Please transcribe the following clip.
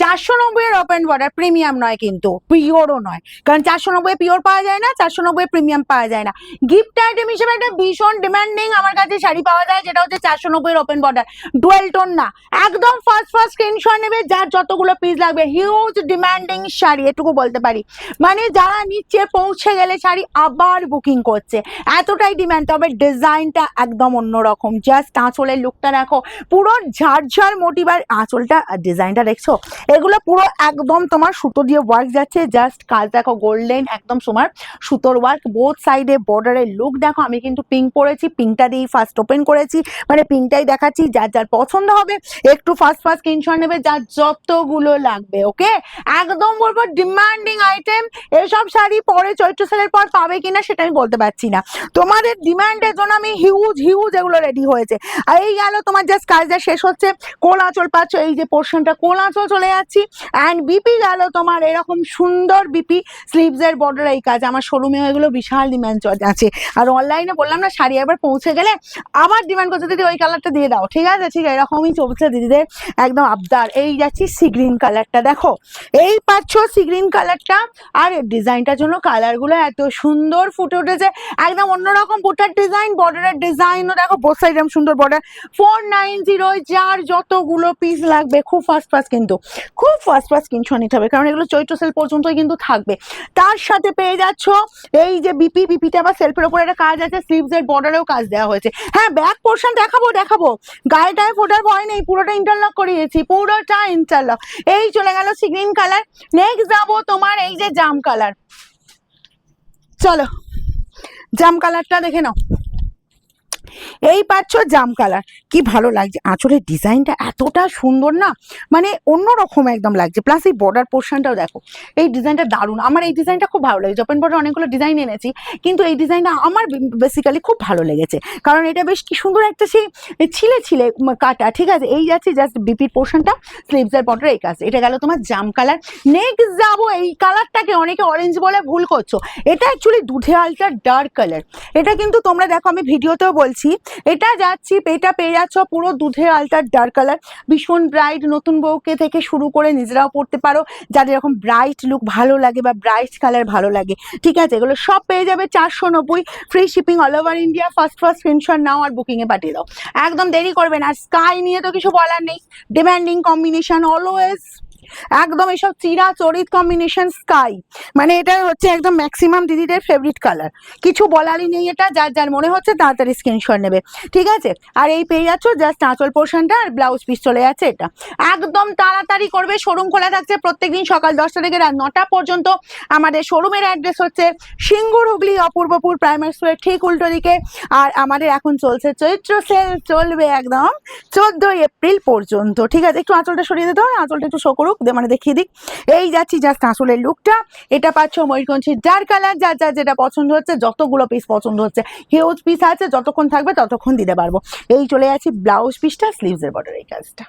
490 এর open border, premium নয় কিন্তু, পিওরও নয়, কারণ 490 পিওর পাওয়া যায় না, 490 প্রিমিয়াম পাওয়া যায় না। গিফট আইটেম হিসেবে একটা ভীষণ ডিমান্ডিং আমার কাছে শাড়ি পাওয়া যায়, যেটা হচ্ছে 490 এর ওপেন বর্ডার, ডুয়েল টোন না। একদম ফার্স্ট স্ক্রিনশট নেবে, যার যতগুলো পিস লাগবে। হিউজ ডিমান্ডিং শাড়ি, এটুকু বলতে পারি, মানে যারা নিচে পৌঁছে গেলে শাড়ি আবার বুকিং করছে, এতটাই ডিমান্ড। তবে ডিজাইনটা একদম অন্যরকম, জাস্ট আঁচলের লুকটা দেখো, পুরো ঝাড়ঝাড় মোটিভ। আর আঁচলটা ডিজাইনটা দেখছো, এগুলো পুরো একদম তোমার সুতো দিয়ে ওয়ার্ক যাচ্ছে, জাস্ট কাজ দেখো, গোল্ডেন একদম তোমার সুতোর ওয়ার্ক, বোথ সাইডে বর্ডারের লুক দেখো। আমি কিন্তু পিঙ্ক পরেছি, পিঙ্কটা দিয়েই ফার্স্ট ওপেন করেছি, মানে পিঙ্কটাই দেখাচ্ছি। যার যার পছন্দ হবে একটু ফার্স্ট স্ক্রিনশট নেবে, যার যতগুলো লাগবে। ওকে, একদম বলবো ডিমান্ডিং আইটেম। এসব শাড়ি পরে চৈত্র সেলের পর পাবে কিনা সেটা আমি বলতে পারছি না, তোমাদের ডিমান্ডের জন্য আমি হিউজ হিউজ এগুলো রেডি হয়েছে। আর এই গেল তোমার জাস্ট কাজটা শেষ হচ্ছে, কোল আঁচল পাচ্ছ, এই যে পোর্শনটা কোল আঁচল চলে যাচ্ছি। অ্যান্ড বিপি গেল তোমার এরকম সুন্দর বিপি, স্লিভস এর বর্ডার এই কাজ। আমার শোরুমে এগুলো বিশাল ডিমান্ড আছে, আর অনলাইনে বললাম না, শাড়ি একবার পৌঁছে গেলে আবার ডিমান্ড করছে, দিদি ওই কালারটা দিয়ে দাও, ঠিক আছে, ঠিক আছে, এরকমই চলছে দিদিদের একদম আবদার। এই যাচ্ছি সি গ্রিন কালারটা, দেখো এই পাচ্ছ সি গ্রিন কালারটা। আর ডিজাইনটার জন্য কালারগুলো এত সুন্দর ফুটে উঠেছে, একদম অন্যরকম বুটার ডিজাইন, বর্ডারের ডিজাইনও দেখো, বোথ সাইড এরকম সুন্দর বর্ডার। 490, যার যতগুলো পিস লাগবে খুব ফাস্ট কিন্তু খুব ফাস্ট স্ক্রিনশট নিতে হবে, কারণ এগুলো চৈত্র সেল পর্যন্তই কিন্তু থাকবে। তার সাথে পেয়ে যাচ্ছ এই যে বিপিতে আবার সেলফের উপরে একটা কাজ আছে, স্লিভস এর বর্ডারেও কাজ দেওয়া হয়েছে। হ্যাঁ, ব্যাক পোর্শন দেখাবো, গায়েটায় ফোটার ভয় নেই, পুরোটা ইন্টারলক করিয়েছি, পুরোটা ইন্টারলক। এই চলে গেল সি গ্রিন কালার। নেক্সট যাবো তোমার এই যে জাম কালার, চলো জাম কালারটা দেখে নাও। এই পাচ্ছ জাম কালার, কি ভালো লাগছে, আঁচলের ডিজাইনটা এতটা সুন্দর না, মানে অন্যরকম একদম লাগছে। প্লাস এই বর্ডার পোর্শনটাও দেখো, এই ডিজাইনটা দারুণ, আমার এই ডিজাইনটা খুব ভালো লাগছে। ওপেন বর্ডার অনেকগুলো ডিজাইন এনেছি, কিন্তু এই ডিজাইনটা আমার বেসিক্যালি খুব ভালো লেগেছে, কারণ এটা বেশ কি সুন্দর একটা সেই ছিলে কাটা, ঠিক আছে। এই যাচ্ছে জাস্ট বিপির পোর্শনটা, স্লিভস এর বর্ডার এই কাজ। এটা গেল তোমার জাম কালার। নেক্সট যাবো এই কালারটাকে অনেকে অরেঞ্জ বলে ভুল করছো, এটা অ্যাকচুয়ালি দুধে আলটা ডার্ক কালার। এটা কিন্তু তোমরা দেখো, আমি ভিডিওতেও বলছি, এটা যাচ্ছি, এটা পেয়ে যাচ্ছ পুরো দুধের আলটার ডার্ক কালার। ভীষণ ব্রাইট, নতুন বউকে থেকে শুরু করে নিজেরাও পড়তে পারো, যাদের এরকম ব্রাইট লুক ভালো লাগে বা ব্রাইট কালার ভালো লাগে, ঠিক আছে, এগুলো সব পেয়ে যাবে 490, free shipping all over India. First screenshot নাও আর বুকিং এ পাঠিয়ে দাও, একদম দেরি করবে না। স্কাই নিয়ে তো কিছু বলার নেই, ডিমান্ডিং কম্বিনেশন অলওয়েজ, একদম এসব চিরা চরিত কম্বিনেশন স্কাই, মানে এটা হচ্ছে একদম ম্যাক্সিমাম দিদিদের ফেভারিট কালার, কিছু বলারই নেই। এটা যার যার মনে হচ্ছে তাড়াতাড়ি স্ক্রিনশট নেবে, ঠিক আছে। আর এই পেয়ে যাচ্ছ জাস্ট আঁচল পোর্শনটা, আর ব্লাউজ পিস চলে যাচ্ছে এটা। একদম তাড়াতাড়ি করবে, শোরুম খোলা থাকছে প্রত্যেকদিন সকাল 10টা থেকে রাত 9টা পর্যন্ত। আমাদের শোরুমের অ্যাড্রেস হচ্ছে সিঙ্গুর, হুগলি, অপূর্বপুর প্রাইমারি স্কুলের ঠিক উল্টো দিকে। আর আমাদের এখন চলছে চৈত্র সেল, চলবে একদম 14 এপ্রিল পর্যন্ত, ঠিক আছে। একটু আঁচলটা সরিয়ে দিতে হবে, আঁচলটা একটু শো করুক, মানে দেখিয়ে দিক। এই যাচ্ছি জাস্ট আঁচলের লুকটা, এটা পাচ্ছ ময়ূরকণ্ঠী ডার্ক কালার। যার যার যেটা পছন্দ হচ্ছে, যতগুলো পিস পছন্দ হচ্ছে, হিউজ পিস আছে, যতক্ষণ থাকবে ততক্ষণ দিতে পারবো। এই চলে যাচ্ছি ব্লাউজ পিসটা, স্লিভস এর বর্ডার এই কাজটা।